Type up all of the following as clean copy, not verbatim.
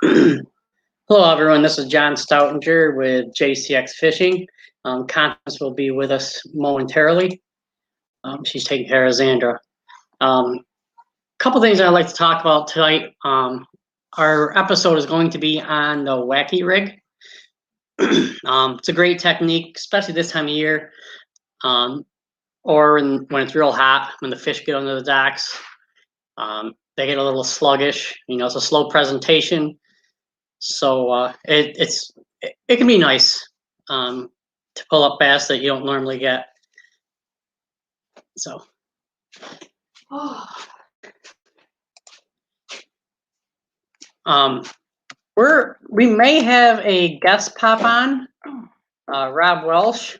Hello, everyone. This is John Stoutinger with JCX Fishing. Constance will be with us momentarily. She's taking care of Xandra. Couple things I'd like to talk about tonight. Our episode is going to be on the Wacky Rig. It's a great technique, especially this time of year, or when it's real hot, when the fish get under the docks. They get a little sluggish. It's a slow presentation. So it can be nice to pull up bass that you don't normally get. So we may have a guest pop on, Rob Welsh.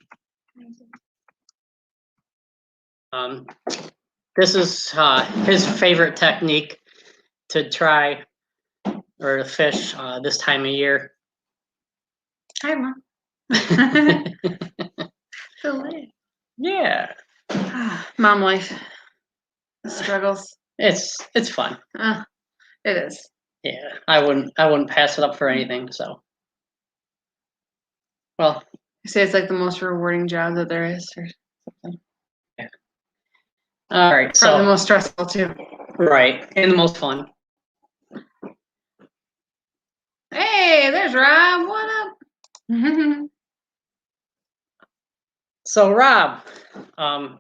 This is his favorite technique to try or to fish this time of year. Hi, Mom. Yeah. Mom life. The struggles. It's fun. It is. Yeah. I wouldn't pass it up for anything, so. Well. You say it's like the most rewarding job that there is or something. Yeah. All right. Probably the most stressful too. Right. And the most fun. Hey, there's Rob. What up? So Rob, I'm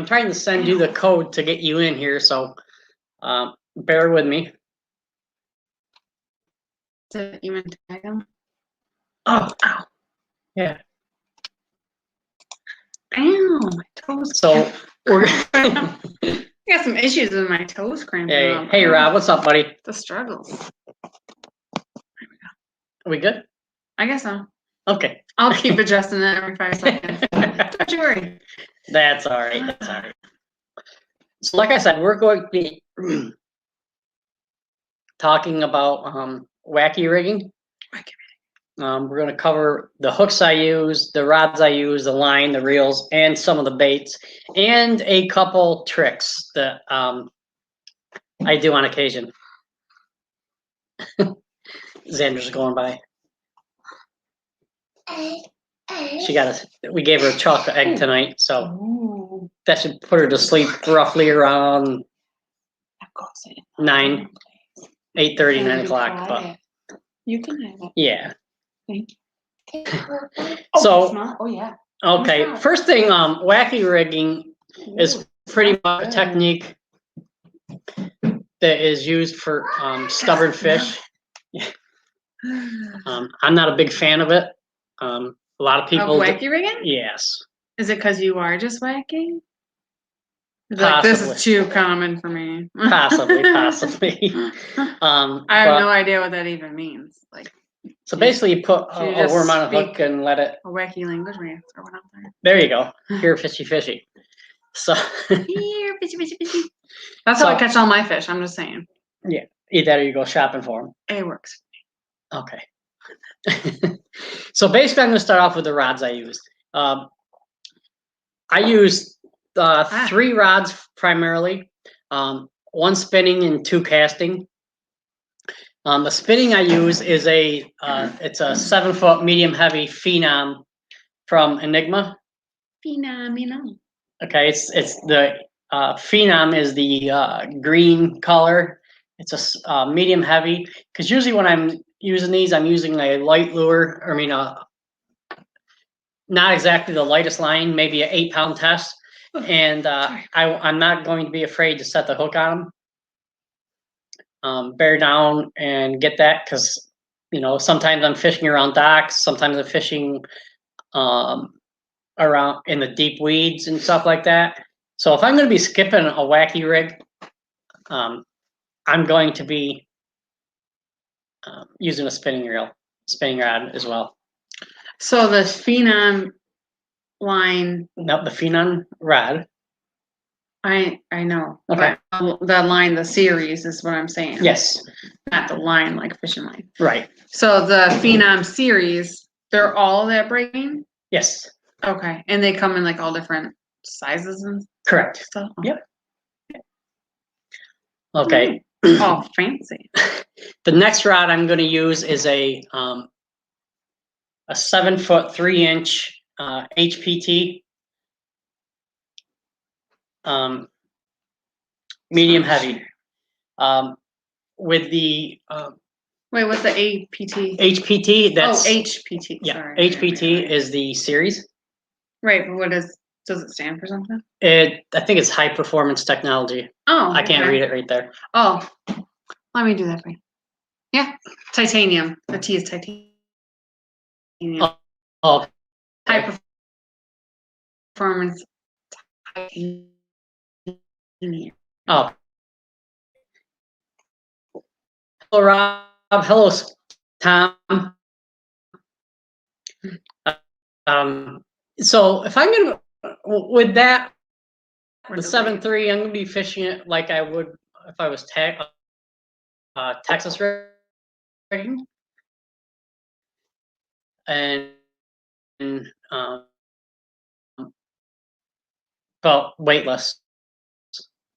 trying to send you the code to get you in here, so bear with me. Did you want to tag him? Oh, ow. Yeah. Ow, my toes. So we're I got some issues with my toes cramping. Hey Rob, what's up, buddy? The struggles. Are we good? I guess so. Okay. I'll keep adjusting it every 5 seconds. Don't you worry. That's all right. That's all right. So like I said, we're going to be talking about wacky rigging. We're going to cover the hooks I use, the rods I use, the line, the reels, and some of the baits, and a couple tricks that I do on occasion. Xandra's going by. We gave her a chocolate egg tonight, so that should put her to sleep roughly around 8:30, 9 o'clock. But you can have it. Yeah. Thank you. So, yeah. Okay, first thing, wacky rigging is pretty much a technique that is used for stubborn fish. I'm not a big fan of it. A lot of people. Wacky rigging? Yes. Is it because you are just wacky? Like, this is too common for me. Possibly. I have no idea what that even means. Like. So basically, you put a worm on a hook and let it. A wacky language when you throw it out there. There you go. Here, fishy. So. Here, fishy. That's how I catch all my fish. I'm just saying. Yeah. Either you go shopping for them. It works. Okay. So basically, I'm going to start off with the rods I use. I use 3 rods primarily. 1 spinning and 2 casting. The spinning I use is it's a 7-foot medium heavy Phenom from Enigma. Phenom. Okay, it's the Phenom is the green color. It's a medium heavy, because usually when I'm using these, I'm using a light lure. Not exactly the lightest line, maybe an 8-pound test, and I'm not going to be afraid to set the hook on them. Bear down and get that, because sometimes I'm fishing around docks, sometimes I'm fishing around in the deep weeds and stuff like that. So if I'm going to be skipping a wacky rig, I'm going to be using a spinning rod as well. So the Phenom line. No, the Phenom rod. I know. Okay. The line, the series is what I'm saying. Yes. Not the line, like fishing line. Right. So the Phenom series, they're all that breaking? Yes. Okay. And they come in like all different sizes and correct stuff? Yep. Okay. Oh, fancy. The next rod I'm going to use is a 7-foot 3-inch HPT, medium heavy. With the Wait, what's the APT? HPT, that's HPT. yeah, Sorry. HPT is the series. Right, but does it stand for something? I think it's high performance technology. Oh, I can't read it right there. Oh, let me do that for you. Yeah, titanium. The T is titanium. Oh, High performance titanium. oh. Hello, Rob. Hello, Tom. So if I'm gonna with that the 7.3, I'm gonna be fishing it like I would if I was Texas rigging, and well, weightless,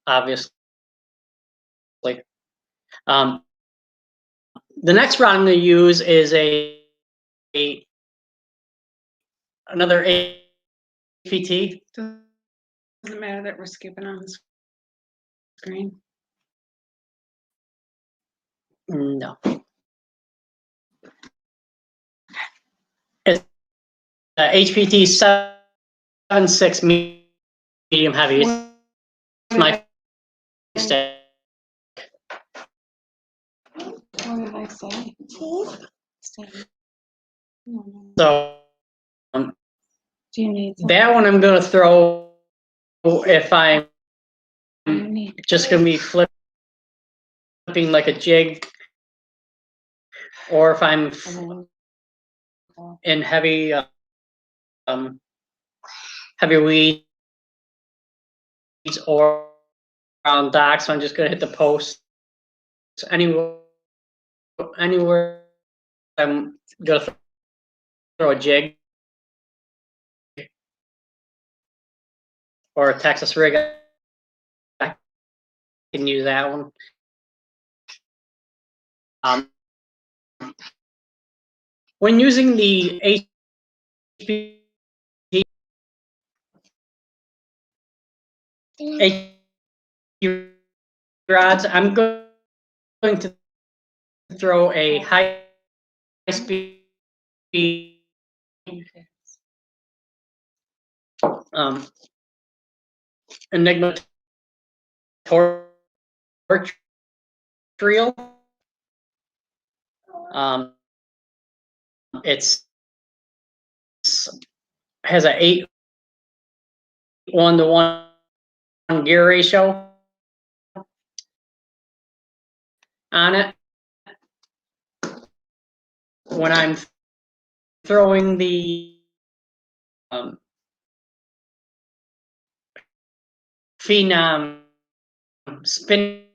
obviously. The next rod I'm going to use is another APT. Doesn't matter that we're skipping on the screen. No. It's HPT 7.6 medium heavy. It's my stick. What did I say? So do you need that one I'm going to throw if I'm just going to be flipping like a jig, or if I'm in heavy heavy weeds or on docks. So I'm just going to hit the post anywhere I'm going to throw a jig or a Texas rig. I can use that one. When using the HPT rods, I'm going to throw a high speed Enigma torch reel. It's has a 8:1 gear ratio on it. When I'm throwing the Phenom spinning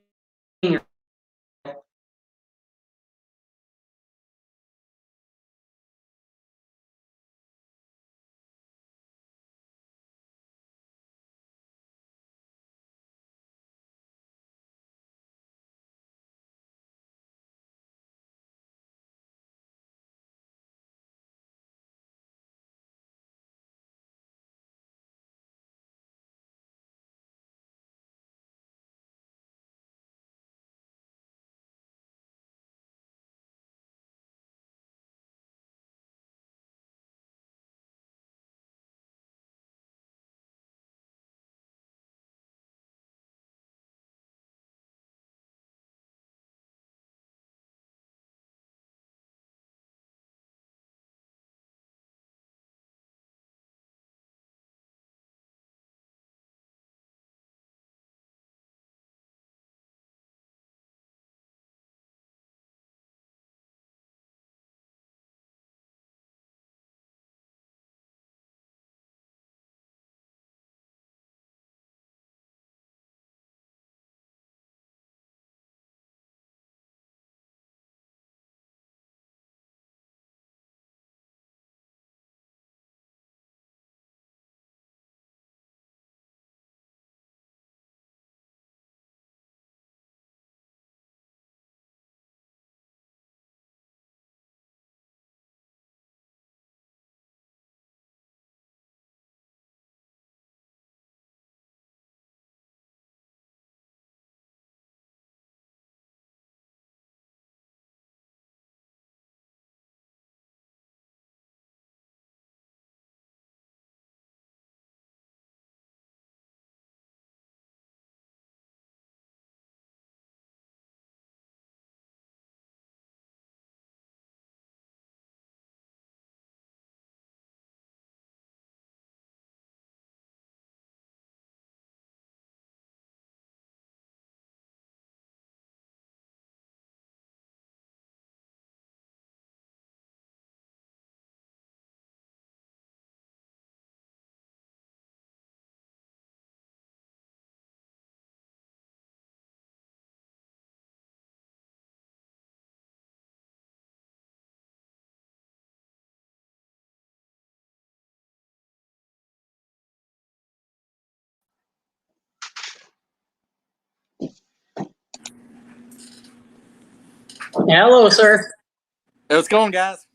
Hello, sir. Hey, what's going, guys?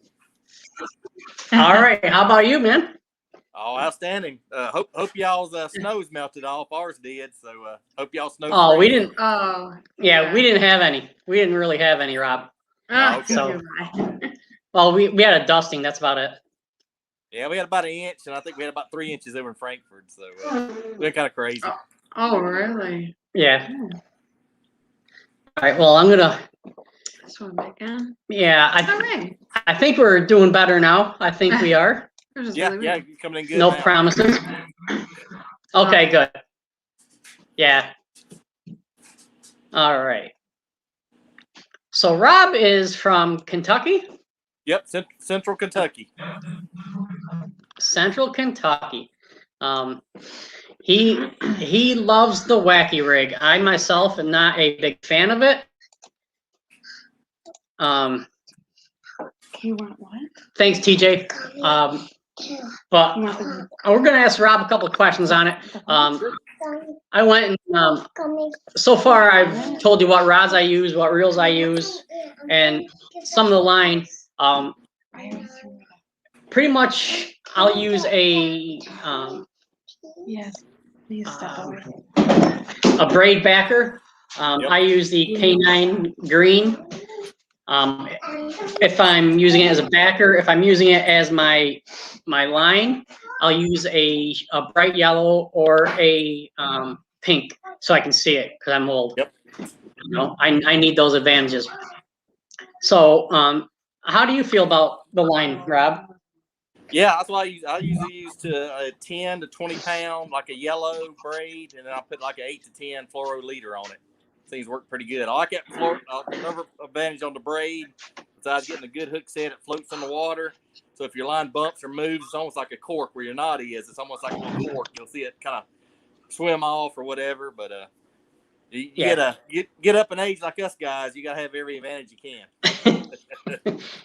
All right. How about you, man? Oh, outstanding. Hope y'all's snow's melted off. Ours did. So hope y'all snow. Oh, we didn't. Oh. Yeah, we didn't have any. We didn't really have any, Rob. Oh, okay. So, well, we had a dusting. That's about it. Yeah, we had about 1 inch, and I think we had about 3 inches over in Frankfurt. So we're kind of crazy. Oh, really? Yeah. All right. Well, I'm gonna. Yeah, I think we're doing better now. I think we are. Yeah, you're coming in good. No now. promises. Okay, good. Yeah. All right. So Rob is from Kentucky? Yep, Central Kentucky. Central Kentucky. He loves the Wacky Rig. I myself am not a big fan of it. You want what? Thanks, TJ. But we're gonna ask Rob a couple of questions on it. I went and so far I've told you what rods I use, what reels I use, and some of the line. Pretty much, I'll use a Yes, please step over. A braid backer. Yep. I use the K9 green. If I'm using it as a backer, if I'm using it as my line, I'll use a bright yellow or a pink so I can see it because I'm old. Yep. You know, I need those advantages. So, how do you feel about the line, Rob? Yeah, that's what I use. I usually use to a 10 to 20 pound, like a yellow braid, and then I put like an 8 to 10 fluoro leader on it. Seems to work pretty good. I like that another advantage on the braid. Besides getting a good hook set, it floats on the water. So if your line bumps or moves, it's almost like a cork where your knot is. It's almost like a little cork. You'll see it kind of swim off or whatever. But you gotta get up in age like us guys. You gotta have every advantage you can.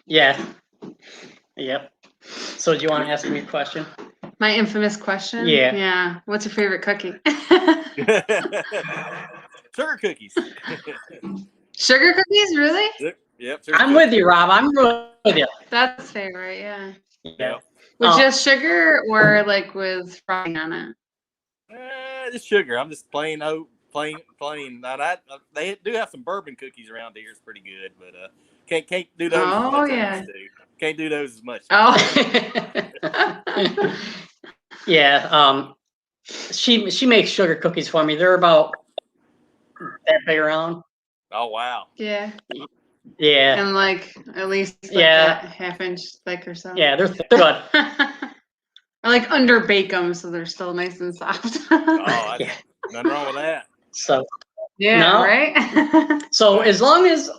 Yeah. Yep. So do you want to ask me a question? My infamous question? Yeah. Yeah. What's your favorite cookie? Sugar cookies. Sugar cookies, really? Yep. I'm with you, Rob. I'm with you. That's favorite, yeah. Yeah. With just sugar or like with frosting on it? Just sugar. I'm just plain. Now they do have some bourbon cookies around here. It's pretty good, but can't do those. Oh yeah. Can't do those as much. Oh. Yeah. She makes sugar cookies for me. They're about that big around. Oh wow. Yeah. Yeah. And like at least like a half-inch thick or so. Yeah, they're good. I like under bake them so they're still nice and soft. Oh, nothing wrong with that. So yeah, no. Right? So as long as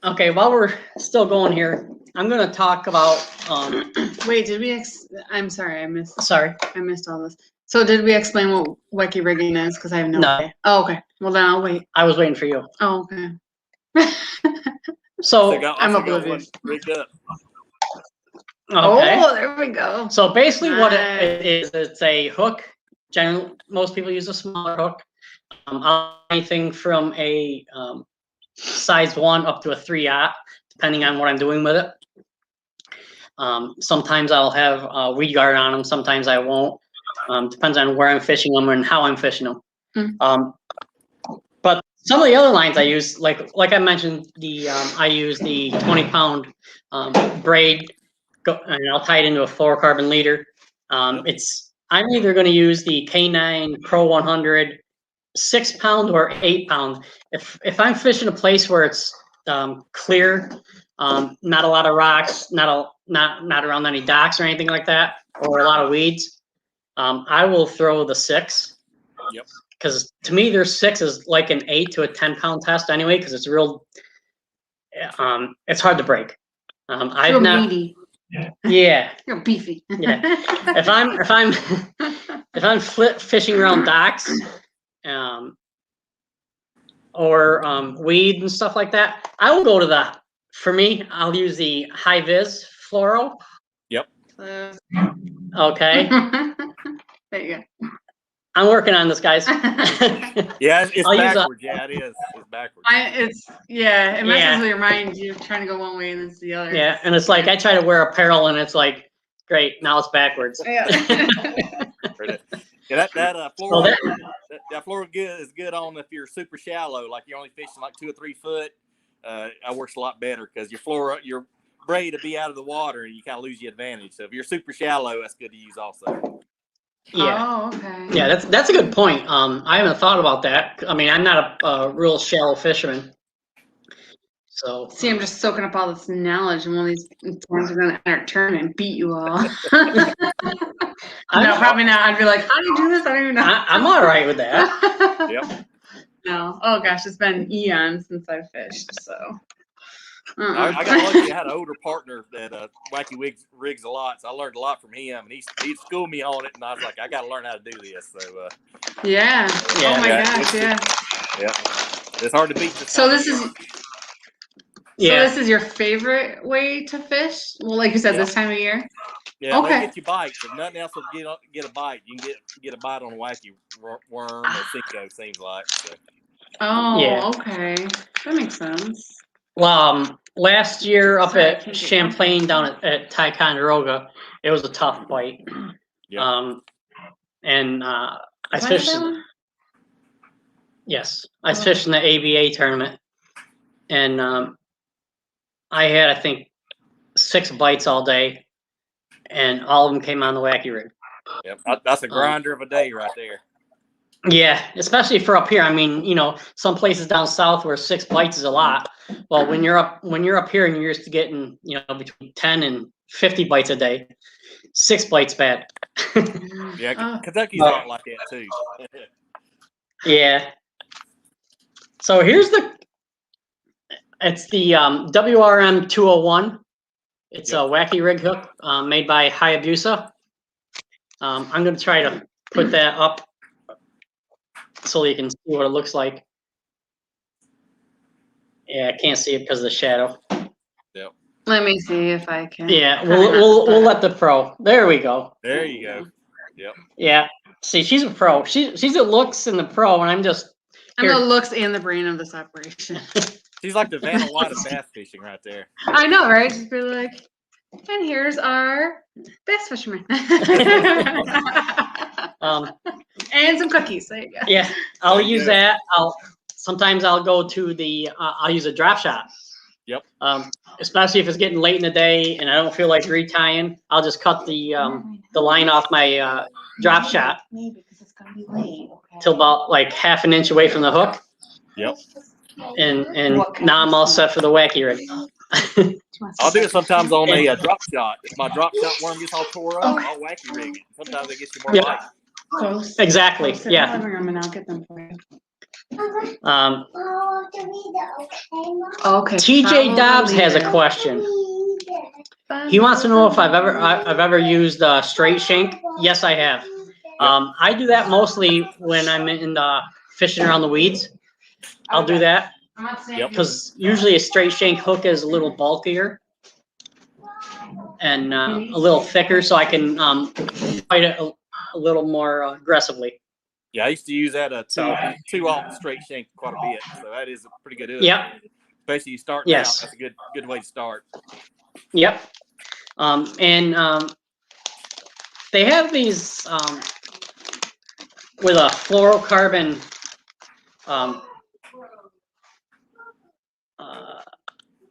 while we're still going here, I'm gonna talk about wait, did we I'm sorry, I missed all this. So did we explain what Wacky rigging is? Because I have no idea. Oh, okay. Well then I'll wait. I was waiting for you. Oh, okay. So I'm oblivious. Rigged up. Okay. Oh, there we go. So basically what it is, it's a hook. Generally, most people use a smaller hook. Anything from a size 1 up to a 3/0, depending on what I'm doing with it. Sometimes I'll have a weed guard on them. Sometimes I won't. Depends on where I'm fishing them and how I'm fishing them. But some of the other lines I use, like I mentioned, I use the 20-pound braid, and I'll tie it into a fluorocarbon leader. I'm either going to use the K9 Pro 100 6-pound or 8-pound. If I'm fishing a place where it's clear, not a lot of rocks, not around any docks or anything like that, or a lot of weeds, I will throw the 6. Yep. Because to me, their 6 is like an 8 to a 10-pound test anyway, because it's real. It's hard to break. I've not. Meaty. Yeah. You're beefy. Yeah. If I'm fishing around docks, or weed and stuff like that, I will go to for me, I'll use the high vis fluoro. Yep. Okay. There you go. I'm working on this, guys. Yeah, it's I'll use backwards. Yeah, it is. It's backwards. It messes with your mind. You're trying to go one way and then it's the other. Yeah, and it's like I try to wear apparel, and it's like, great, now it's backwards. Yeah. Yeah, that floor, that floor is good on if you're super shallow, like you're only fishing like 2 or 3 foot. That works a lot better because your braid will be out of the water, and you kind of lose your advantage. So if you're super shallow, that's good to use also. Yeah. Oh, okay. Yeah, that's a good point. I haven't thought about that. I mean, I'm not a real shallow fisherman. So See, I'm just soaking up all this knowledge, and one of these times we're gonna enter a tournament and beat you all. No, probably not. I'd be like, how do you do this? I don't even know. I'm all right with that. Yep. No. Oh gosh, it's been eons since I've fished. So. I got lucky. I had an older partner that Wacky rigs a lot, so I learned a lot from him, and he schooled me on it, and I was like, I got to learn how to do this. So yeah. Oh my gosh, yeah. Yeah. It's hard to beat. So this is. Yeah. So this is your favorite way to fish? Well, like you said, this time of year. Yeah. Okay. They get you bites. If nothing else will get a bite, you can get a bite on a wacky worm or Cinco. Seems like. So. Oh, Yeah. okay. That makes sense. Well, last year up at Champlain down at Ticonderoga, it was a tough bite. Yeah. And I fished. Yes, I fished in the ABA tournament, and I had, I think, 6 bites all day, and all of them came on the Wacky Rig. Yep, that's a grinder of a day right there. Yeah, especially for up here. I mean, some places down south where 6 bites is a lot. Well, when you're up here and you're used to getting, between 10 and 50 bites a day, 6 bites bad. Yeah, Kentucky's not like that too. Yeah. So it's the WRM 201. It's a Wacky Rig hook made by Hayabusa. I'm going to try to put that up so you can see what it looks like. Yeah, I can't see it because of the shadow. Yep. Let me see if I can. Yeah, we'll let the pro. There we go. There you go. Yep. Yeah. See, she's a pro. She's the looks and the pro, and I'm just. I'm the looks and the brain of this operation. She's like the Vanna White of bass fishing right there. I know, right? Just be like, and here's our bass fisherman. And some cookies. There you go. Yeah, I'll use that. Sometimes I'll go to the. I'll use a drop shot. Yep. Especially if it's getting late in the day and I don't feel like retying, I'll just cut the line off my drop shot till about like half an inch away from the hook. Yep. And now I'm all set for the Wacky Rig. I'll do it sometimes on a drop shot. If my drop shot worm gets all tore up, I'll Wacky Rig it. Sometimes it gets you more bites. Exactly. Yeah. And I'll get them for you. Okay. TJ Dobbs has a question. He wants to know if I've ever used straight shank. Yes, I have. I do that mostly when I'm in the fishing around the weeds. I'll do that because usually a straight shank hook is a little bulkier and a little thicker, so I can fight it a little more aggressively. Yeah, I used to use that 2-aught straight shank quite a bit, so that is a pretty good hook. Yep. Especially you start out, that's a good way to start. Yep. And they have these with a fluorocarbon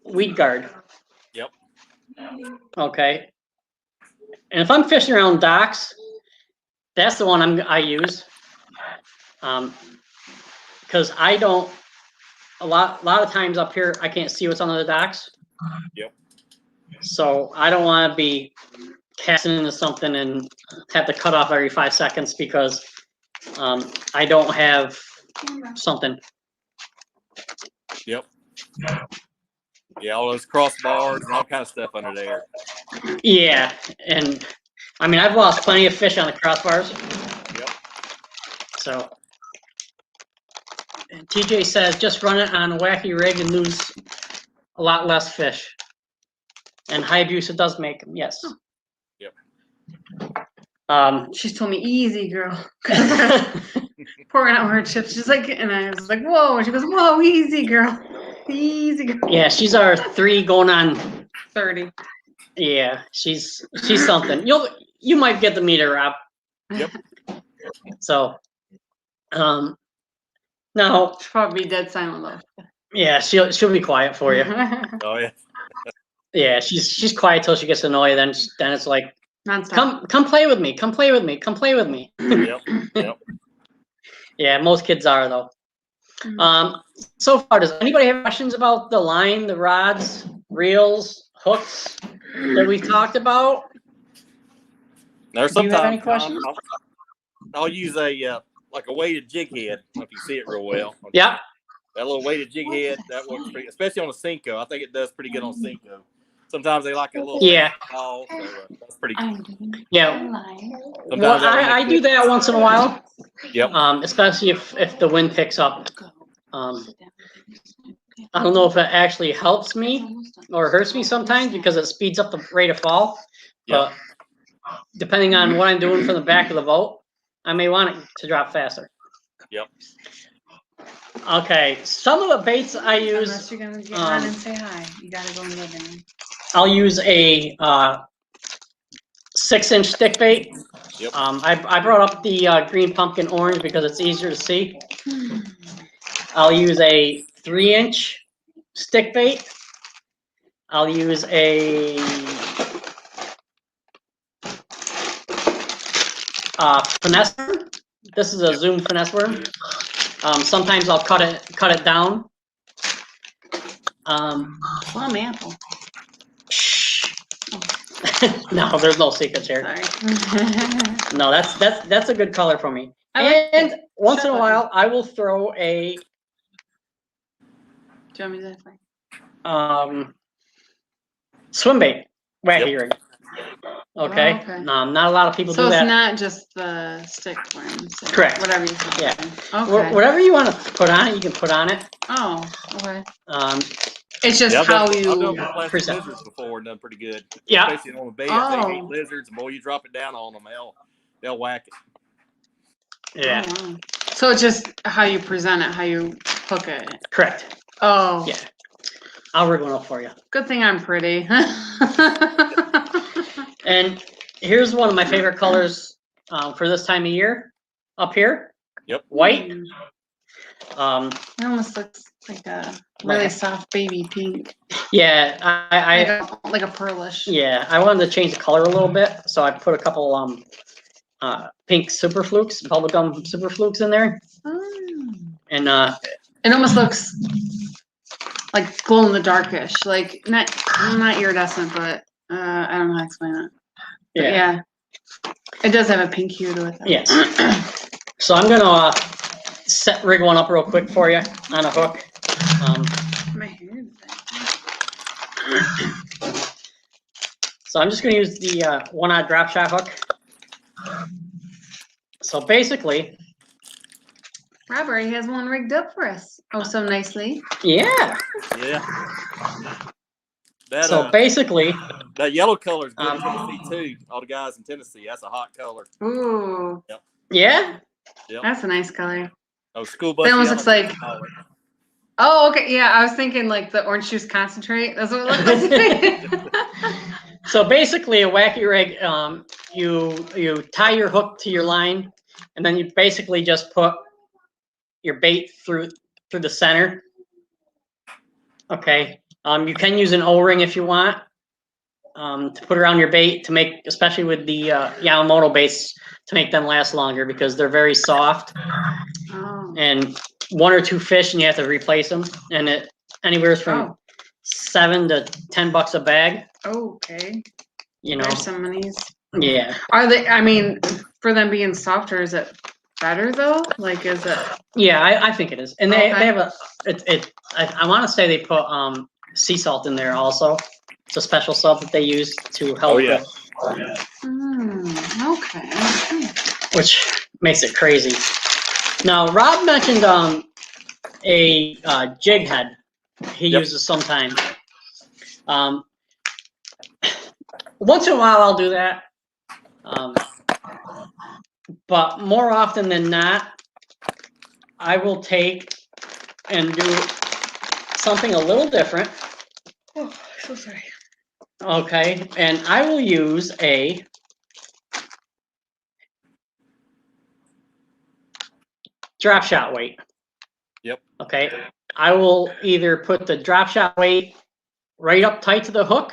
weed guard. Yep. Okay. And if I'm fishing around docks, that's the one I use. Because I don't. A lot of times up here, I can't see what's on the docks. Yep. So I don't want to be casting into something and have to cut off every 5 seconds because I don't have something. Yep. Yeah, all those crossbars and all kind of stuff under there. Yeah, and I mean I've lost plenty of fish on the crossbars. Yep. So. And TJ says just run it on a Wacky Rig and lose a lot less fish. And Hayabusa does make them, yes. Yep. She's told me, easy, girl. Pouring out her chips. She's like, and I was like, whoa. And she goes, whoa, easy, girl. Easy, girl. Yeah, she's our 3 going on 30. Yeah, she's something. You might get to meet her, Rob. Yep. So, now She'll probably be dead silent though. yeah, she'll be quiet for you. Oh yeah. Yeah, she's quiet till she gets annoyed. Then it's like, Nonstop. come play with me. Come play with me. Come play with me. Yep. Yep. Yeah, most kids are though. So far, does anybody have questions about the line, the rods, reels, hooks that we've talked about? There's Do you have any sometimes questions? I'll use a like a weighted jig head. I don't know if you see it real well. Yeah. That little weighted jig head, that works pretty, especially on a Cinco. I think it does pretty good on Cinco. Sometimes they like a little tall, so that's pretty good. Yeah. Sometimes Well, that'll make I a do that difference. once in a while. Yep. Especially if the wind picks up. I don't know if it actually helps me or hurts me sometimes because it speeds up the rate of fall. Yep. But depending on what I'm doing from the back of the boat, I may want it to drop faster. Yep. Okay, some of the baits I use. Unless you're gonna get on and say hi, you gotta go and go down. I'll use a 6-inch stick bait. Yep. I brought up the green pumpkin orange because it's easier to see. I'll use a 3-inch stick bait. I'll use a finesse worm. This is a Zoom finesse worm. Sometimes I'll cut it down. Plum apple. No, there's no secrets here. Sorry. No, that's a good color for me. And once in a while, I will throw a Do you want me to say? swim bait, wacky rig. Okay. Okay. Not a lot of people So do that. it's not just the stick worms. Correct. Whatever you call Yeah. it. Okay. Whatever you want to put on it, you can put on it. Oh, okay. It's just I've how done you. plastic present. lizards before and done pretty good. Yeah. Especially on the bait. Oh. They eat lizards. Boy, you drop it down on them, they'll whack it. Yeah. Oh, wow. So it's just how you present it, how you hook it. Correct. Oh. Yeah. I'll rig one up for you. Good thing I'm pretty. And here's one of my favorite colors for this time of year. Up here. Yep. White. It almost looks like a really soft baby pink. Yeah, like a pearlish. Yeah, I wanted to change the color a little bit, so I put a couple pink super flukes, bubblegum super flukes in there. Oh. And it almost looks like glow in the darkish, like not iridescent, but I don't know how to explain it. But yeah, it does have a pink hue to it. Though. Yes. So I'm gonna rig one up real quick for you on a hook. My hair is So I'm just gonna use the 1-aught drop shot hook. So basically, Robert, he has one rigged up for us. Oh, so nicely. yeah. Yeah. That, So basically, that yellow color is good in Tennessee too. All the guys in Tennessee, that's a hot color. Ooh. Yep. yeah. Yep. That's a nice color. Oh, school bus. That almost looks like. color. Oh, okay. Yeah, I was thinking like the orange juice concentrate. That's what it looks like. So basically, a wacky rig, you tie your hook to your line, and then you basically just put your bait through the center. Okay. You can use an O-ring if you want to put around your bait to make, especially with the Yamamoto baits, to make them last longer because they're very soft. Oh. And 1 or 2 fish, and you have to replace them, and it anywhere from $7 to $10 a bag. Okay. You know. There's some monies. Yeah. Are they? I mean, for them being softer, is it better though? Like, is it? Yeah, I think it is, and they have a I want to say they put sea salt in there also. It's a special salt that they use to help. Oh yeah. Okay. Which makes it crazy. Now, Rob mentioned a jig head he uses sometimes. Once in a while, I'll do that. But more often than not, I will take and do something a little different. Oh, so sorry. Okay, and I will use a drop shot weight. Yep. Okay, I will either put the drop shot weight right up tight to the hook,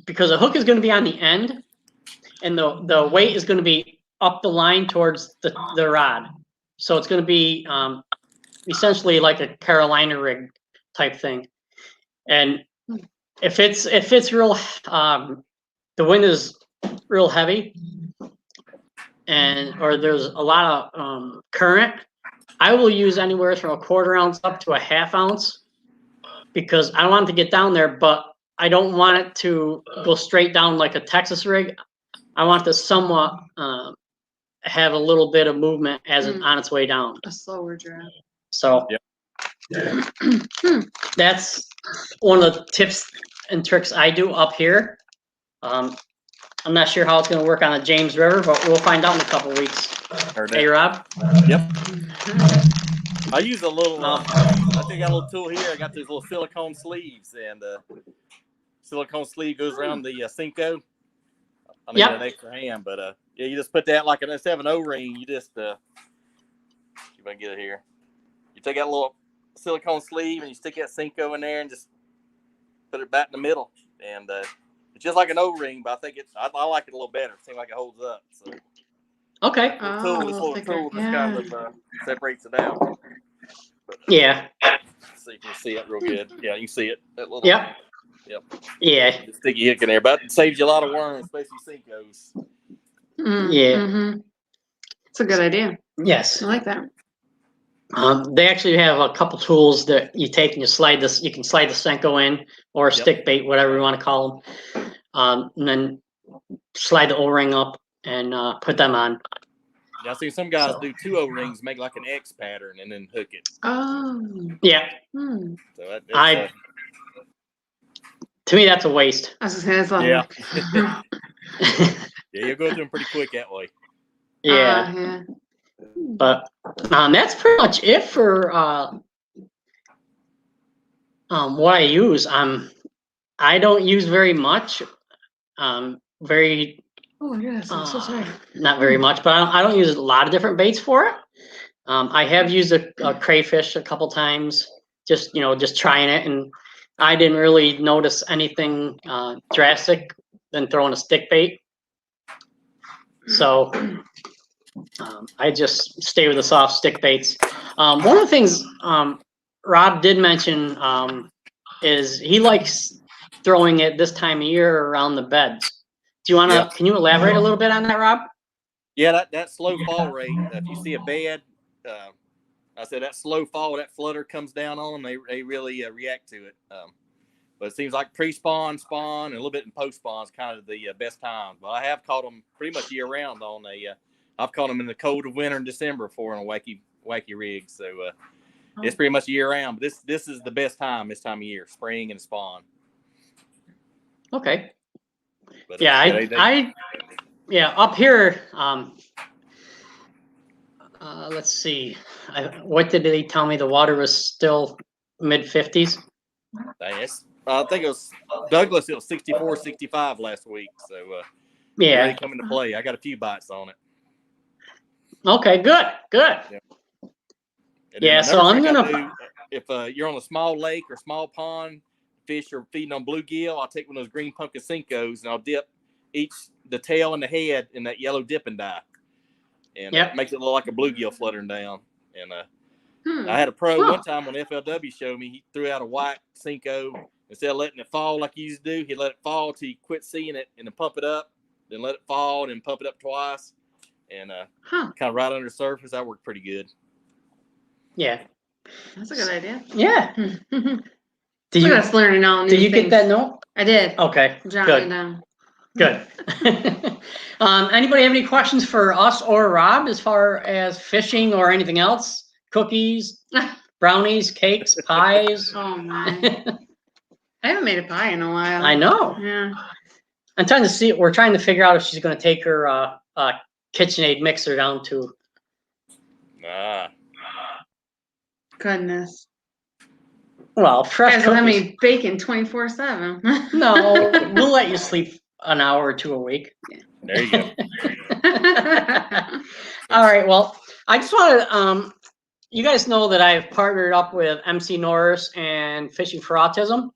because the hook is going to be on the end, and the weight is going to be up the line towards the rod. So it's going to be essentially like a Carolina rig type thing. And if it's real, the wind is real heavy, or there's a lot of current, I will use anywhere from a 1/4 ounce up to a 1/2 ounce, because I want it to get down there, but I don't want it to go straight down like a Texas rig. I want it to somewhat have a little bit of movement as it's on its way down. A slower draft. So that's one of the tips and tricks I do up here. I'm not sure how it's going to work on the James River, but we'll find out in a couple weeks. Hey, Rob? Yep. I use a little, I think I got a little tool here. I got these little silicone sleeves, and silicone sleeve goes around the Cinco. I need an extra hand, but yeah, you just put that like instead of an O-ring, you just, see if I can get it here. You take that little silicone sleeve and you stick that Cinco in there and just put it back in the middle. And it's just like an O-ring, but I think I like it a little better. It seems like it holds up. So. Okay. This little tool just kind of separates it out. But, yeah. So you can see it real good. Yeah, you can see it. That little. Yep. Yeah. Sticky hook in there, but it saves you a lot of worms, especially Cincos. Yeah. It's a good idea. Yes. I like that. They actually have a couple tools that you take and you slide this. You can slide the Senko in, or stick bait, whatever you want to call them, and then slide the O-ring up and put them on. Yeah, I see some guys do 2 O-rings, make like an X pattern, and then hook it. Oh. Yeah. So that's, to me, that's a waste. I was just saying, yeah. Yeah, you'll go through them pretty quick that way. Yeah. But that's pretty much it for what I use. I don't use very much. Oh yes, I'm so sorry. Not very much, but I don't use a lot of different baits for it. I have used a crayfish a couple times, just trying it, and I didn't really notice anything drastic than throwing a stick bait. So I just stay with the soft stick baits. One of the things Rob did mention is he likes throwing it this time of year around the beds. Do you want to? Can you elaborate a little bit on that, Rob? Yeah, that slow fall rate. If you see a bed, I said that slow fall, that flutter comes down on them. They really react to it. But it seems like pre-spawn, spawn, and a little bit in post-spawn is kind of the best time. But I have caught them pretty much year round on I've caught them in the cold of winter and December on a wacky rig. So it's pretty much year round. But this is the best time this time of year, spring and spawn. Okay. But up here. Let's see. What did they tell me? The water was still mid-50s. I think it was Douglas. It was 64, 65 last week. So really coming to play. I got a few bites on it. Okay, good. Yeah. So I'm gonna. If you're on a small lake or small pond, fish are feeding on bluegill, I'll take one of those green pumpkin Cincos and I'll dip the tail and the head in that yellow dipping dye, and it makes it look like a bluegill fluttering down. And I had a pro one time on FLW show me. He threw out a white Cinco. Instead of letting it fall like he used to do, he let it fall till he quit seeing it and then pump it up, then let it fall and then pump it up twice, and kind of right under the surface. That worked pretty good. Yeah, that's a good idea. Yeah. Did you get that note? I did. Okay. Jotting it down. Good. Anybody have any questions for us or Rob as far as fishing or anything else? Cookies, brownies, cakes, pies? Oh my! I haven't made a pie in a while. I know. Yeah. I'm trying to see. We're trying to figure out if she's going to take her KitchenAid mixer down to. Goodness. Well, fresh Guys will have cookies. me baking 24/7. No, we'll let you sleep an hour or two a week. There you go. All right. Well, I just want to. You guys know that I've partnered up with MC Norris and Fishing for Autism.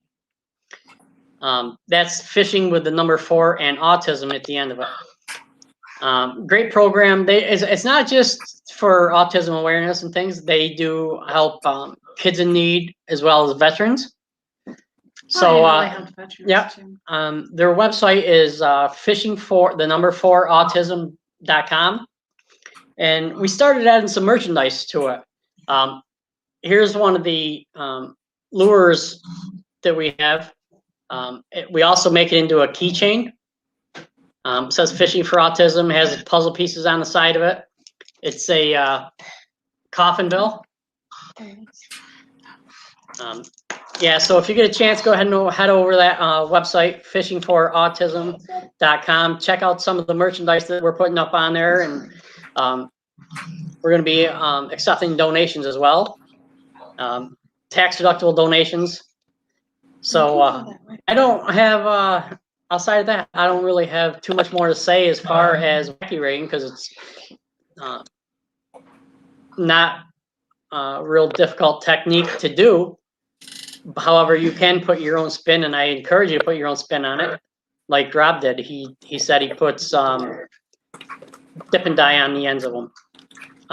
That's fishing with the number 4 and autism at the end of it. Great program. It's not just for autism awareness and things. They do help kids in need as well as veterans. So yeah, their website is fishing4autism.com, and we started adding some merchandise to it. Here's one of the lures that we have. We also make it into a keychain. It says Fishing for Autism, has puzzle pieces on the side of it. It's a coffin bill. Yeah, so if you get a chance, go ahead and head over to that website, fishing4autism.com. Check out some of the merchandise that we're putting up on there, and we're going to be accepting donations as well, tax-deductible donations. So I don't have, outside of that, I don't really have too much more to say as far as Wacky Rig, because it's not a real difficult technique to do. However, you can put your own spin, and I encourage you to put your own spin on it, like Rob did. He said he puts dip and dye on the ends of them.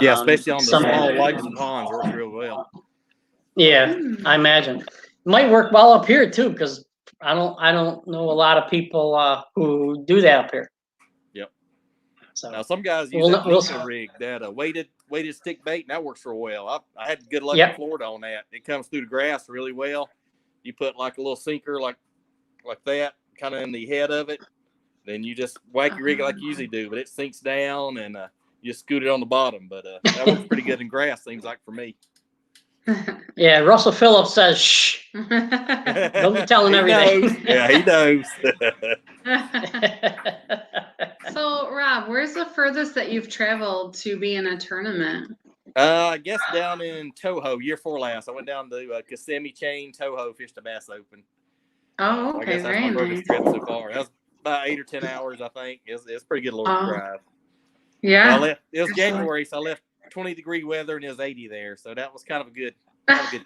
Yeah, especially on the small lakes and ponds, works real well. Yeah, I imagine. It might work well up here too, because I don't know a lot of people who do that up here. Yep. So now some guys use that rig, that weighted stick bait, and that works real well. I had good luck in Florida on that. It comes through the grass really well. You put like a little sinker like that, kind of in the head of it. Then you just Wacky Rig like you usually do, but it sinks down and you just scoot it on the bottom. But that works pretty good in grass, seems like for me. Yeah, Russell Phillips says, shh. Don't be telling everything. Knows. Yeah, he knows. So, Rob, where's the furthest that you've traveled to be in a tournament? I guess down in Toho, year 4 last. I went down to Kissimmee Chain, Toho, fished a bass open. Oh, okay, I guess that's my furthest trip so far. That was about 8 or 10 hours, I think. It's a pretty good little drive. Yeah. It was January, so I left 20-degree weather and it was 80 there, so that was kind of a good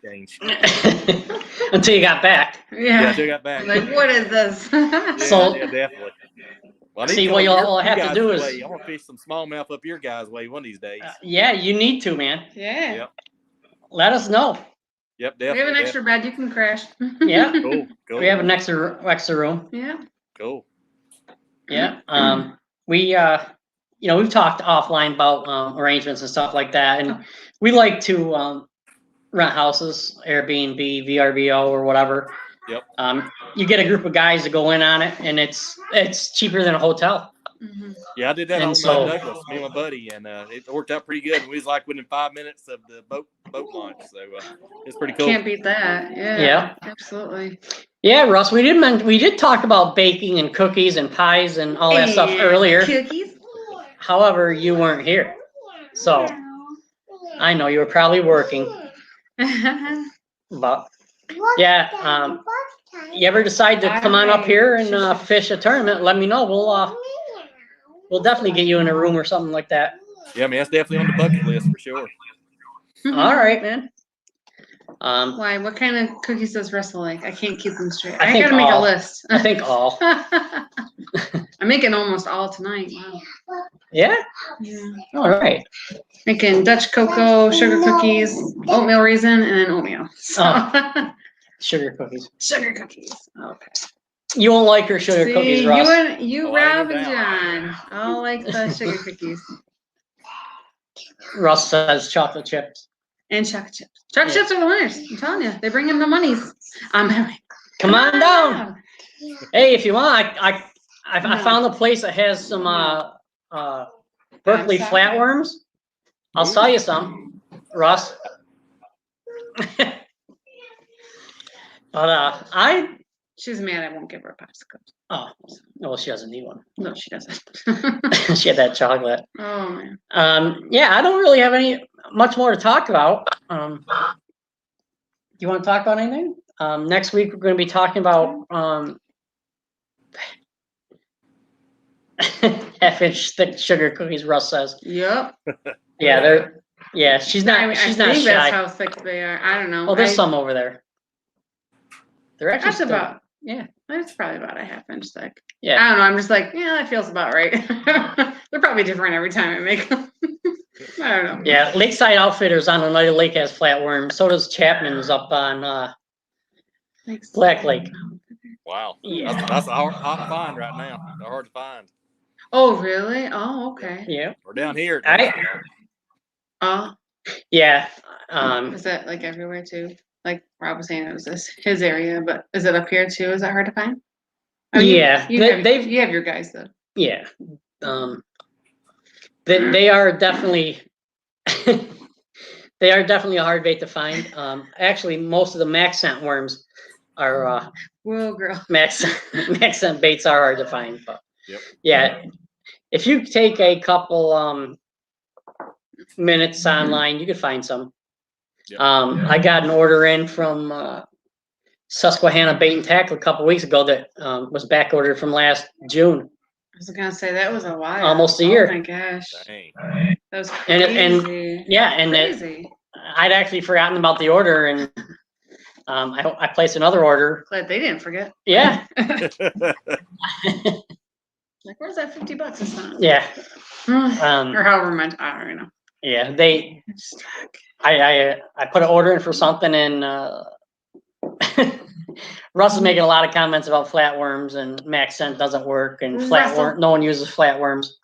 change. Until you got back. Yeah, until I got back. Like, what is this? Yeah, definitely. Well, see, what you'll have to do is I want to fish some smallmouth up your guys' way one of these days. Yeah, you need to, man. Yeah. Yep. Let us know. Yep, definitely. We have an extra bed you can crash. Yeah. Cool. We have an extra room. Yeah. Cool. Yeah. We've talked offline about arrangements and stuff like that, and we like to rent houses, Airbnb, VRBO, or whatever. Yep. You get a group of guys to go in on it, and it's cheaper than a hotel. Mm-hmm. Yeah, I did that on Douglas, me and my buddy, and it worked out pretty good. We was like within 5 minutes of the boat launch, so it's pretty cool. Can't beat that. Yeah. Absolutely. Yeah, Russ, we did talk about baking and cookies and pies and all that stuff earlier. Cookies. However, you weren't here, so I know you were probably working. But yeah, you ever decide to come on up here and fish a tournament? Let me know. We'll definitely get you in a room or something like that. Yeah, man, that's definitely on the bucket list for sure. All right, man. Why? What kind of cookies does Russell like? I can't keep them straight. I gotta make a list. I think all. I'm making almost all tonight. Wow. Yeah? All right. Making Dutch cocoa, sugar cookies, oatmeal raisin, and then oatmeal. So. Sugar cookies. Sugar cookies. Okay. You won't like your sugar cookies, Russ. You Rob and John all like the sugar cookies. Russ says chocolate chips. And chocolate chips. Chocolate chips are the winners. I'm telling you, they bring in the monies. Come on down. Hey, if you want, I found a place that has some Berkeley flatworms. I'll sell you some, Russ. But She's mad I won't give her a popsicle. Oh, well, she doesn't need one. No, she doesn't. She had that chocolate. Oh man. Yeah, I don't really have much more to talk about. You want to talk about anything? Next week we're going to be talking about half-inch thick sugar cookies. Russ says. Yep. Yeah, they're. Yeah, she's not. I mean, she's I not think shy. that's how thick they are. I don't know. Oh, there's some over there. They're actually That's about. Yeah. That's probably about a half-inch thick. Yeah. I don't know. I'm just like, yeah, that feels about right. They're probably different every time I make them. I don't know. Yeah, Lakeside Outfitters on Oneida Lake has flatworms. So does Chapman's up on Black Lake. Wow. Yeah. That's a hot find right now. They're hard to find. Oh, really? Oh, okay. Yeah. We're down here. Oh, Yeah. is that like everywhere too? Like Rob was saying, it was his area, but is it up here too? Is that hard to find? Oh, Yeah. you have your guys though. Yeah. They are definitely they are definitely a hard bait to find. Actually, most of the max scent worms are Whoa, girl. max scent baits are hard to find. But Yep. yeah, if you take a couple minutes online, you could find some. Yep. I got an order in from Susquehanna Bait and Tackle a couple weeks ago that was back ordered from last June. I was gonna say that was a while. Almost a year. Oh my gosh. Dang. That was crazy. And yeah, and crazy. I'd actually forgotten about the order, and I placed another order. Glad they didn't forget. Yeah. Like, where's that $50 this time? Yeah. Or however much, I don't know. Yeah, I put an order in for something, and Russ is making a lot of comments about flatworms, and max scent doesn't work, and no one uses flatworms.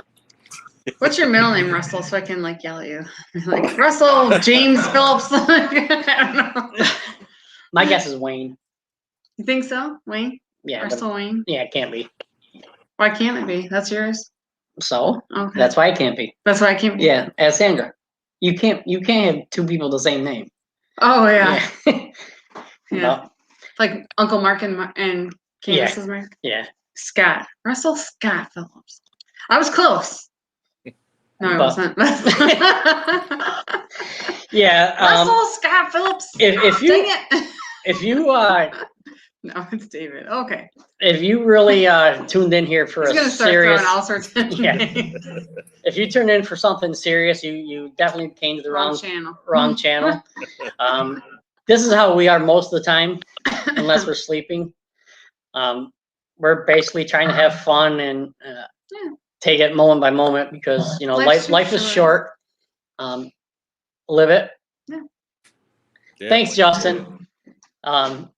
What's your middle name, Russell, so I can like yell at you? Like Russell James Phillips. I don't know. My guess is Wayne. You think so, Wayne? Yeah. Russell Wayne. Yeah, it can't be. Why can't it be? That's yours. So Okay. that's why it can't be. That's why I can't be. Yeah, as Sandra, you can't have two people the same name. Oh yeah. Yeah. Yeah. Like Uncle Mark and Candace's Mark. Yeah. Scott. Russell Scott Phillips. I was close. No, I wasn't. Yeah. Russell Scott Phillips. If you Dang it. if you No, it's David. Okay. if you really tuned in here for He's gonna a start serious throwing all sorts of Yeah. If you turned in for something serious, you definitely came to the wrong channel. This is how we are most of the time, unless we're sleeping. We're basically trying to have fun and take it moment by moment, because life is short. Live it. Yeah. Thanks, Justin. And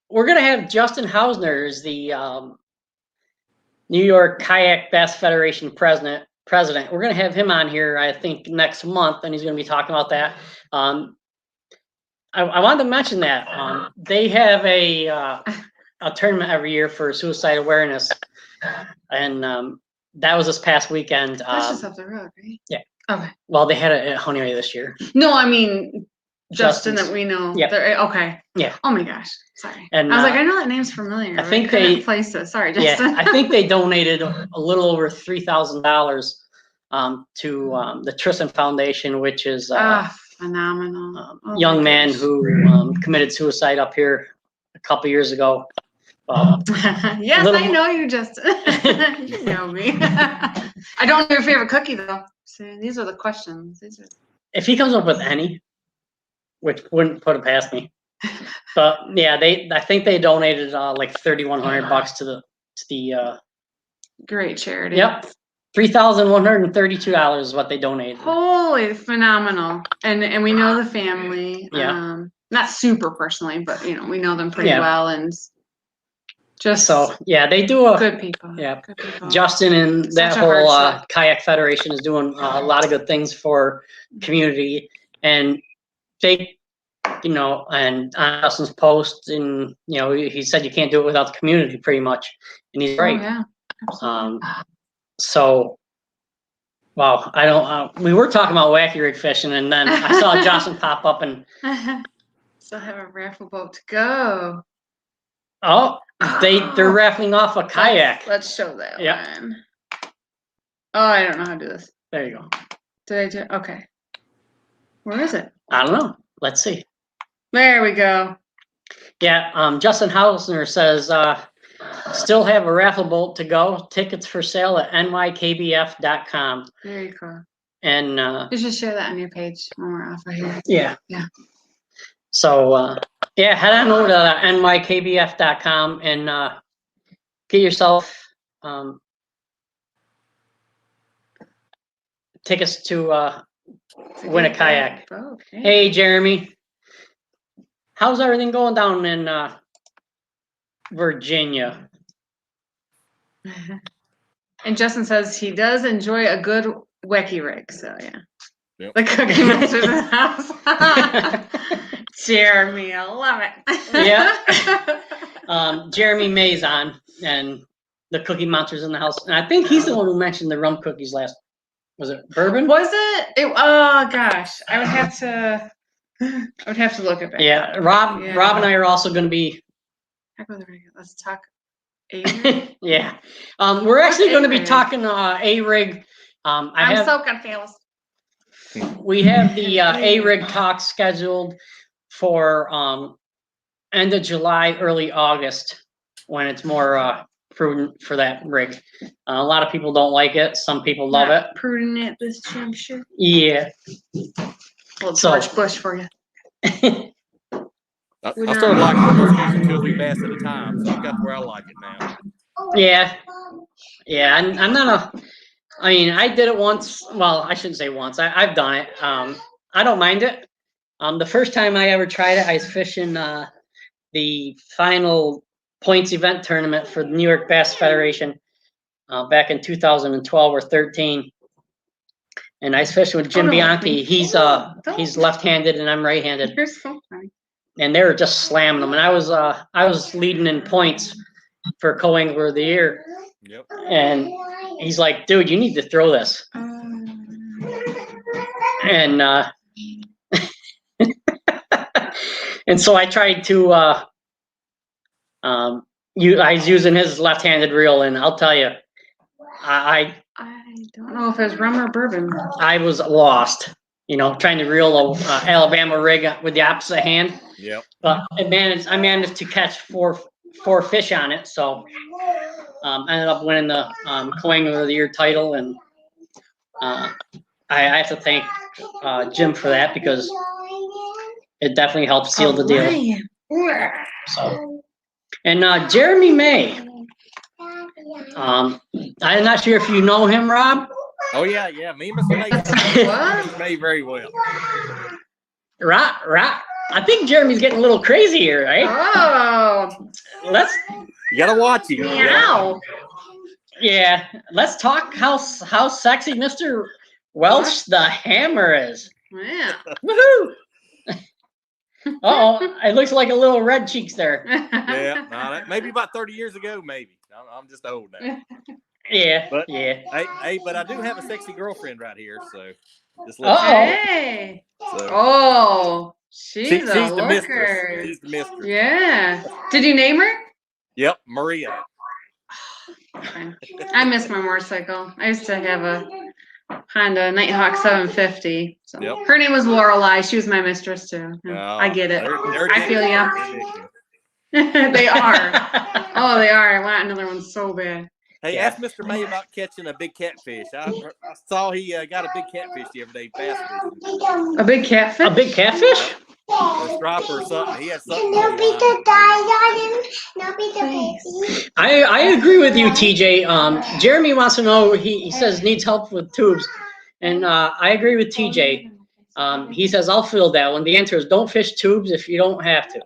we're gonna have Justin Hausner, is the New York Kayak Bass Federation president. We're gonna have him on here, I think, next month, and he's gonna be talking about that. I wanted to mention that they have a tournament every year for suicide awareness, and that was this past weekend. That's just up the road, right? Yeah. Okay. Well, they had it at Honeyway this year. No, I mean Justin Justin's. that we know. Yep. Okay. Yeah. Oh my gosh. Sorry. And I was like, I know that name's familiar. I think couldn't they place it. Sorry, Justin. Yeah, I think they donated a little over $3,000 to the Tristan Foundation, which is phenomenal. young man who committed suicide up here a couple years ago. Yes, I know you, Justin. You know me. I don't know your favorite cookie though. See, these are the questions. If he comes up with any, which wouldn't put it past me, but yeah, I think they donated like $3,100 to the great charity. Yep, $3,132 is what they donated. Holy phenomenal! And we know the family. Yeah. Not super personally, but we know them pretty well, and just so yeah, they do good people. Yeah, good people. Justin and that whole kayak federation is doing a lot of good things for community, and they, and on Justin's post, and he said you can't do it without the community, pretty much, and he's right. Oh, yeah. Absolutely. So, wow, we were talking about Wacky Rig fishing, and then I saw Justin pop up, and Still have a raffle boat to go. Oh, they're raffling off a kayak. Let's show that Yeah. one. Oh, I don't know how to do this. There you go. Did I do? Okay. Where is it? I don't know. Let's see. There we go. Yeah, Justin Hausner says, still have a raffle boat to go. Tickets for sale at nykbf.com. Very cool. And You should share that on your page when we're off right here. yeah. Yeah. So yeah, head on over to nykbf.com and get yourself tickets to win a kayak. Okay. Hey, Jeremy. How's everything going down in Virginia? And Justin says he does enjoy a good Wacky Rig, so yeah. Yep. The Cookie Monster's in the house. Jeremy, I love it. Yeah. Jeremy May's on, and the Cookie Monster's in the house. And I think he's the one who mentioned the rum cookies last. Was it bourbon? Was it? Oh gosh, I would have to look at that. Yeah, Rob and I are also going to be. Let's talk A-Rig. Yeah, we're actually going to be talking A-Rig. I'm so confused. We have the A-Rig talk scheduled for end of July, early August, when it's more prudent for that rig. A lot of people don't like it. Some people love it. Prudent at this juncture. Yeah. Well, George Bush for you. I started liking almost catching 2 or 3 bass at a time, so I've got where I like it now. Yeah. Yeah, I'm not I mean, I did it once. Well, I shouldn't say once. I've done it. I don't mind it. The first time I ever tried it, I was fishing the final points event tournament for the New York Bass Federation back in 2012 or 13. And I was fishing with Jim Bianchi. He's left-handed and I'm right-handed. You're so funny. And they were just slamming them. And I was leading in points for co-angler of the year. Yep. And he's like, dude, you need to throw this. And and so I tried to I was using his left-handed reel, and I'll tell you, I don't know if it's rum or bourbon. I was lost, trying to reel a Alabama rig with the opposite hand. Yep. But I managed to catch four fish on it, so I ended up winning the co-angler of the year title, and I have to thank Jim for that because it definitely helped seal the deal. So, and Jeremy May, I'm not sure if you know him, Rob. Oh yeah, me and Mr. May, Mr. May very well. Right. I think Jeremy's getting a little crazy here, right? Oh, You gotta watch him. meow. Yeah, let's talk how sexy Mr. Welch the Hammer is. Yeah. Woohoo! Uh-oh, it looks like a little red cheeks there. Yeah, maybe about 30 years ago, maybe. I'm just old now. Yeah, But yeah. Hey, but I do have a sexy girlfriend right here, so just Hey. So, Oh, she's she's a the looker. mistress. She's the mistress. Yeah. Did you name her? Yep, Maria. I miss my motorcycle. I used to have a Honda Nighthawk 750. So Yep. her name was Lorelei. She was my mistress too. I get it. They're I feel ya. They are. Oh, they are. I want another one so bad. Hey, ask Mr. May about catching a big catfish. I saw he got a big catfish the other day, bass fishing. A big catfish? A big catfish? Or a striper or something. He had something. I agree with you, TJ. Jeremy wants to know. He says needs help with tubes, and I agree with TJ. He says I'll fill that one. The answer is don't fish tubes if you don't have to.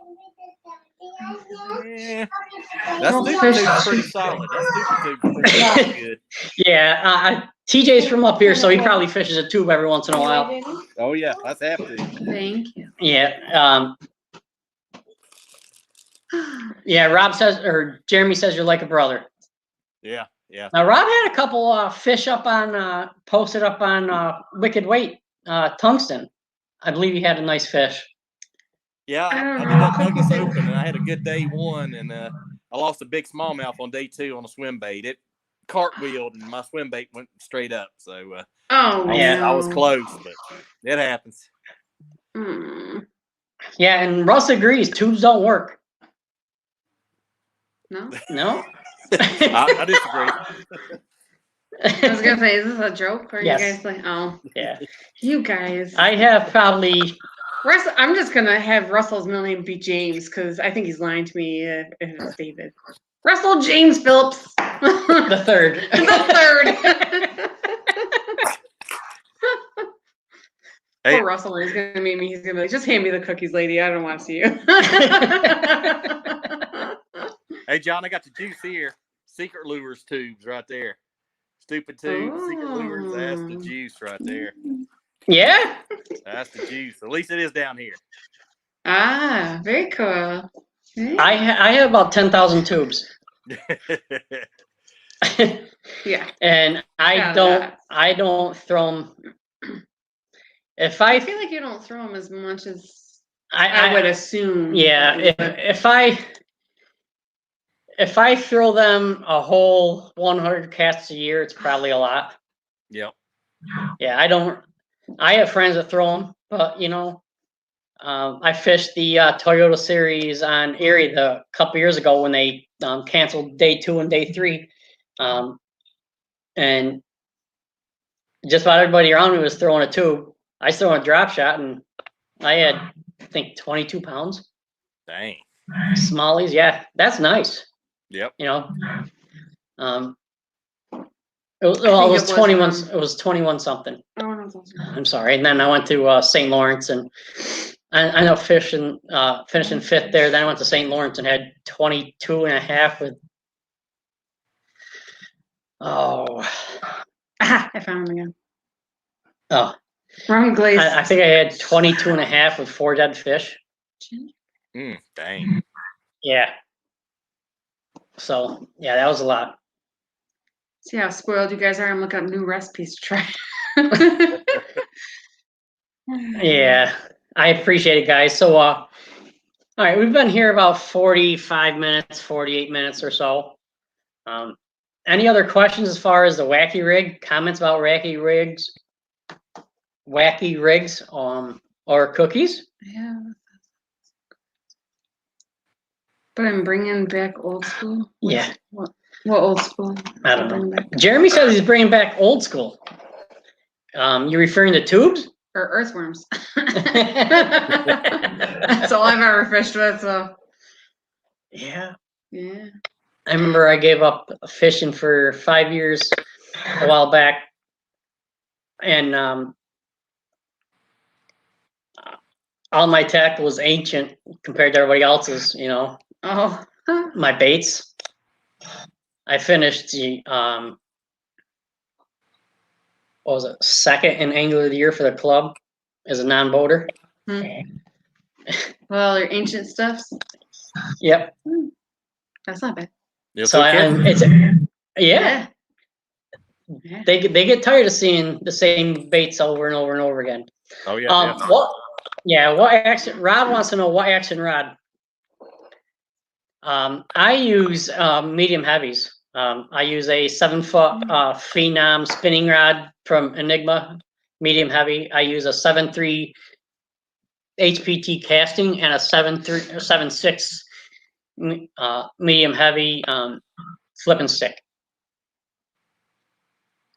Yeah, that's pretty solid. That's pretty good. Yeah, TJ's from up here, so he probably fishes a tube every once in a while. Oh yeah, that's have to. Thank you. Yeah. Yeah. Rob says, or Jeremy says, you're like a brother. Yeah. Now Rob had a couple fish up on posted up on Wicked Weight Tungsten. I believe he had a nice fish. Yeah, I don't I know. did that Cookies Douglas are- Open, and I had a good day 1, and I lost a big smallmouth on day 2 on a swim bait. It cartwheeled, and my swim bait went straight up. So Oh, Yeah. I was no. close, but it happens. Mm, Yeah, and Russ agrees. Tubes don't work. no? No. I disagree. I was going to say, is this a joke? Or Yes. you guys like, oh, Yeah. you guys. I have probably Russell, I'm just going to have Russell's middle name be James because I think he's lying to me if it's David. Russell James Phillips. the third. The third. Hey, Poor Russell, he's gonna meet me. He's gonna be like, "Just hand me the cookies, lady. I don't want to see you." hey, John, I got the juice here. Secret Lures tubes right there. Stupid tubes, Secret Lures. That's the juice right there. Yeah. That's the juice. At least it is down here. Ah, very cool. I have about 10,000 tubes. Yeah. And Yeah, that. I don't throw them. If I I feel like you don't throw them as much as I I would assume. yeah, if I throw them a whole 100 casts a year, it's probably a lot. Yep. Yeah, I have friends that throw them, but I fished the Toyota Series on Erie a couple years ago when they canceled day 2 and day 3, and just about everybody around me was throwing a tube. I was throwing a drop shot, and I had, I think, 22 pounds. Dang. Smallies, yeah, that's nice. Yep. It was, I think it was it was, 21. It was 21 something. Oh, no, I'm sorry. And then I went to St. Lawrence, and I know finishing 5th there. Then I went to St. Lawrence and had 22 and a half with. I found them again. Oh, Wrong glaze. I think I had 22 and a half with 4 dead fish. Dang. Yeah. So yeah, that was a lot. See how spoiled you guys are? I'm looking up new recipes to try. Yeah, I appreciate it, guys. So all right, we've been here about 45 minutes, 48 minutes or so. Any other questions as far as the Wacky Rig? Comments about Wacky Rigs, or cookies? Yeah. But I'm bringing back old school. Yeah. What old school? I don't know. Jeremy says he's bringing back old school. You referring to tubes? Or earthworms. That's all I've ever fished with, so. Yeah. Yeah. I remember I gave up fishing for 5 years a while back, and all my tackle was ancient compared to everybody else's. Oh. My baits. I finished the what was it, 2nd in Angler of the Year for the club as a non-boater. Well, your ancient stuffs. Yep. That's not bad. So it's yeah. Yeah. They get tired of seeing the same baits over and over and over again. Oh yeah. What action? Rod wants to know what action rod. I use medium heavies. I use a 7-foot Phenom spinning rod from Enigma, medium heavy. I use a 7.3 HPT casting and a 7.6 medium heavy flipping stick.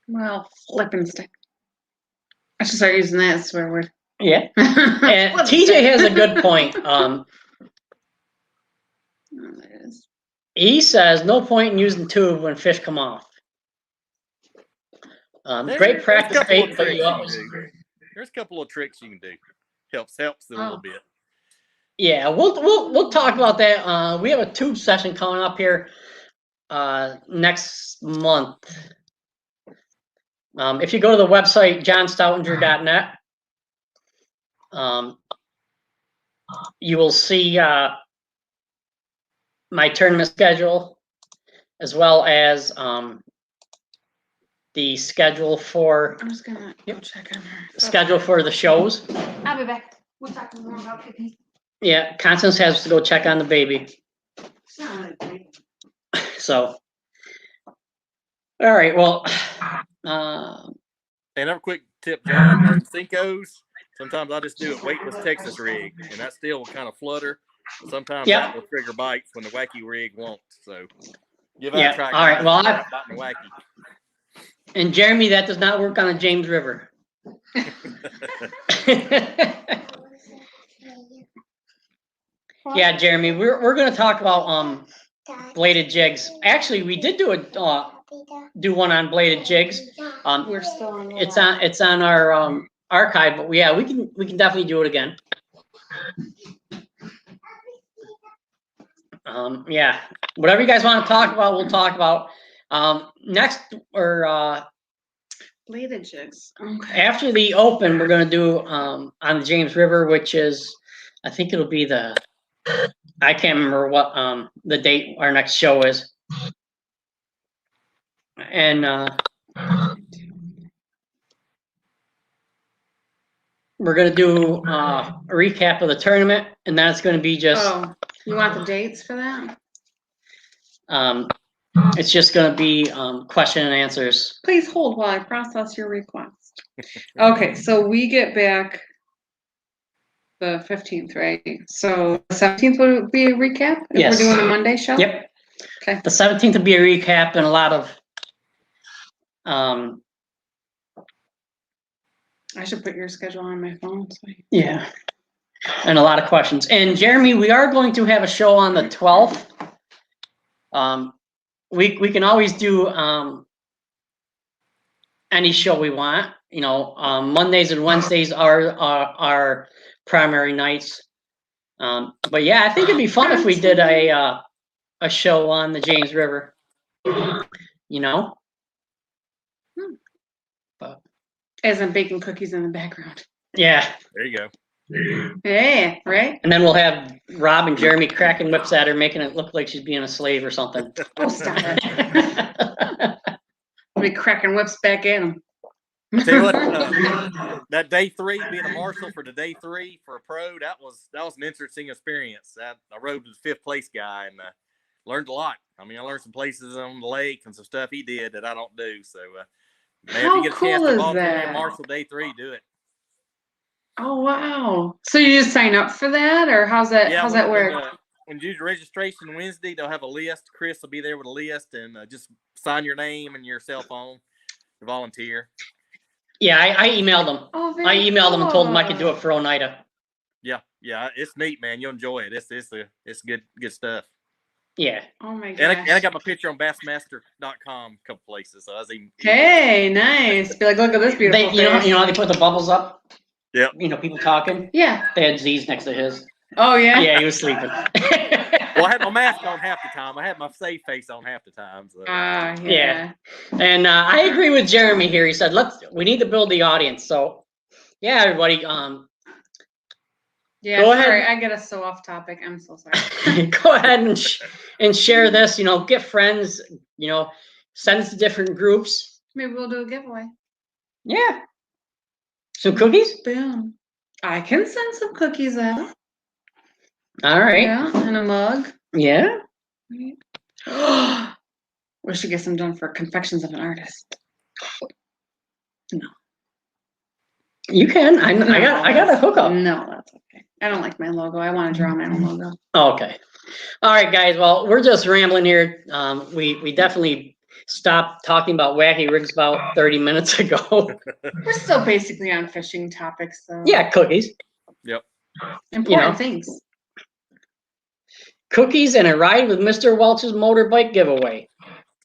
Well, flipping stick. I should start using that as a swear word. Yeah. And TJ has a good point. He says no point in using tube when fish come off. Great practice bait, but there's a couple of tricks you can do. Helps a little bit. Yeah, we'll talk about that. We have a tube session coming up here next month. If you go to the website johnstoutinger.net, you will see my tournament schedule, as well as the schedule for. I'm just gonna go check on her. Schedule for the shows. I'll be back. We'll talk more about cookies. Yeah, Constance has to go check on the baby. So, all right. Well, Another quick tip, John, on Cinco's. Sometimes I just do a weightless Texas rig, and that still will kind of flutter. But sometimes that will trigger bites when the Wacky Rig won't. So give that a try. All right. Well, biting the Wacky. And Jeremy, that does not work on the James River. Yeah, Jeremy, we're going to talk about bladed jigs. Actually, we did do one on bladed jigs. We're still on. It's on our archive, but yeah, we can definitely do it again. Yeah, whatever you guys want to talk about, we'll talk about. Next or bladed jigs. Okay. After the open, we're going to do on the James River, which is, I think it'll be I can't remember what the date our next show is. And we're going to do a recap of the tournament, and that's going to be just. Oh, you want the dates for that? It's just going to be question and answers. Please hold while I process your request. Okay, so we get back the 15th, right? So the 17th would be a recap if Yes. we're doing a Monday show? Yep. Okay. The 17th will be a recap and a lot of. I should put your schedule on my phone. So Yeah. And a lot of questions. And Jeremy, we are going to have a show on the 12th. We can always do any show we want. You know, Mondays and Wednesdays are our primary nights. But yeah, I think it'd be fun if we did a show on the James River. You know. as I'm baking cookies in the background. Yeah. There you go. Yeah, right? And then we'll have Rob and Jeremy cracking whips at her, making it look like she's being a slave or something. Oh, stop it. I'll be cracking whips back at them. Tell you what, that day 3, being a marshal for the day 3 for a pro, that was an interesting experience. I rode with the 5th place guy and learned a lot. I mean, I learned some places on the lake and some stuff he did that I don't do. So, man, if you get a chance to volunteer in marshal day 3, do it. Oh wow! So you just sign up for that, or how's that? Yeah, how's that work? When you do registration Wednesday, they'll have a list. Chris will be there with a list, and just sign your name and your cell phone to volunteer. Yeah, I emailed them. Oh, I emailed them and told them I could do it for Oneida. Yeah, it's neat, man. You'll enjoy it. It's good stuff. Yeah. Oh my gosh. And I got my picture on bassmaster.com a couple places. So I was even. Hey, nice. Be like, look at this beautiful. You know how they put the bubbles up? Yeah. You know, people talking? Yeah. They had Z's next to his. Oh yeah. Yeah, he was sleeping. Well, I had my mask on half the time. I had my safe face on half the time. So. Yeah. And I agree with Jeremy here. He said, we need to build the audience. So yeah, everybody, yeah, go sorry, ahead. I get us so off topic. I'm so sorry. Go ahead and share this, you know, get friends, you know, send us to different groups. Maybe we'll do a giveaway. Yeah. Some cookies? Boom. I can send some cookies out. All right. Yeah, and a mug. Yeah. We should get some done for Confections of an Artist. No. You can. I got a hookup. No, that's okay. I don't like my logo. I want to draw my own logo. Oh, okay. All right, guys. Well, we're just rambling here. We definitely stopped talking about Wacky Rigs about 30 minutes ago. We're still basically on fishing topics, though. Yeah, cookies. Yep. Important things. Cookies and a ride with Mr. Welch's motorbike giveaway.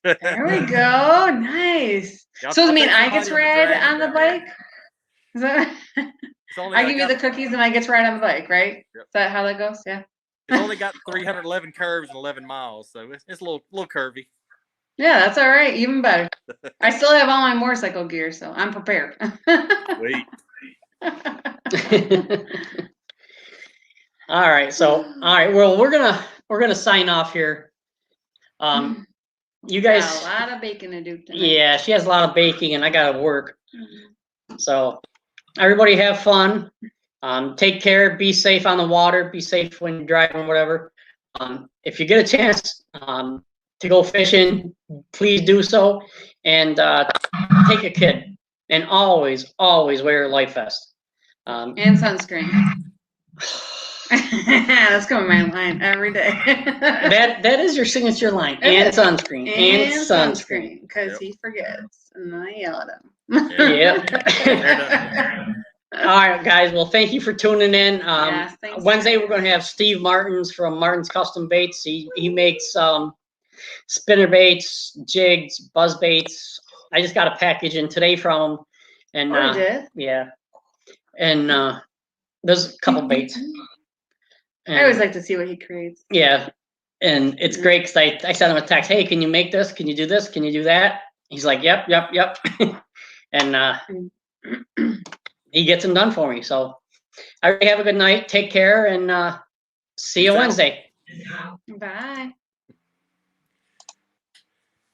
There we go. Nice. So, I mean, I get to ride on the bike? Is that? I give you the cookies and I get to ride on the bike, right? Yep. Is that how that goes? Yeah. It's only got 311 curves and 11 miles, so it's a little curvy. Yeah, that's all right. Even better. I still have all my motorcycle gear, so I'm prepared. Wait. All right. So, all right. Well, we're gonna sign off here. You guys got a lot of baking to do tonight. Yeah, she has a lot of baking, and I gotta work. So, everybody have fun. Take care. Be safe on the water. Be safe when you're driving, whatever. If you get a chance to go fishing, please do so. And take a kid. And always, always wear a life vest. And sunscreen. That's going my line every day. that is your signature line. And sunscreen. And sunscreen. Because he forgets. And I yell at him. Yep. All right, guys. Well, thank you for tuning in. Wednesday, we're going to have Steve Martins from Martins Custom Baits. He makes spinner baits, jigs, buzz baits. I just got a package in today from him. And, you did? Yeah. And there's a couple baits. And, I always like to see what he creates. Yeah. And it's great because I sent him a text. Hey, can you make this? Can you do this? Can you do that? He's like, yep. And he gets them done for me. So I have a good night. Take care and see you Wednesday. Bye.